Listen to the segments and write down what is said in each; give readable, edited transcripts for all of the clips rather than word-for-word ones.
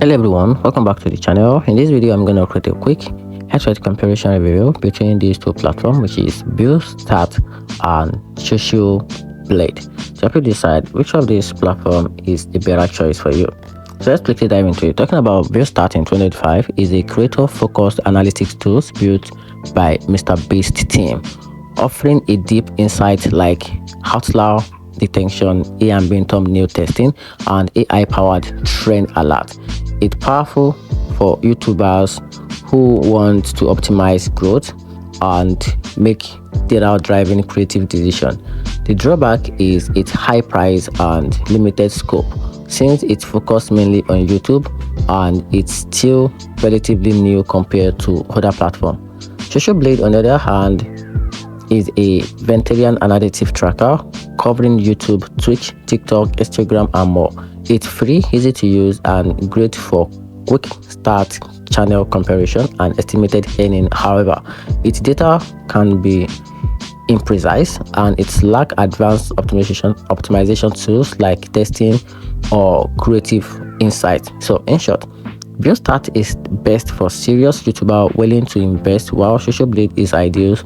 Hello everyone, welcome back to the channel. In this video I'm going to create a quick head-to-head comparison review between these two platforms, which is Viewstats and Socialblade. So help you decide which of these platforms is the better choice for you. So let's quickly dive into it. Talking about Viewstats in 2025 is a creator-focused analytics tools built by Mr. Beast team, offering a deep insight like outlier detection, A and B thumbnail testing, and AI-powered trend alert. It's powerful for YouTubers who want to optimize growth and make data-driven creative decisions. The drawback is its high price and limited scope, since it's focused mainly on YouTube and it's still relatively new compared to other platforms. Socialblade, on the other hand, is a veteran analytics tracker covering YouTube, Twitch, TikTok, Instagram, and more. It's free, easy to use, and great for quick start channel comparison and estimated earning. However, its data can be imprecise and it lacks advanced optimization tools like testing or creative insight. So in short, Viewstats is best for serious YouTuber willing to invest, while Socialblade is ideal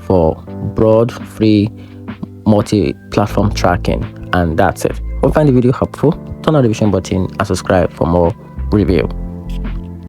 for broad, free, multi-platform tracking. And that's it. Hope you find the video helpful. Turn on the notification button and subscribe for more review.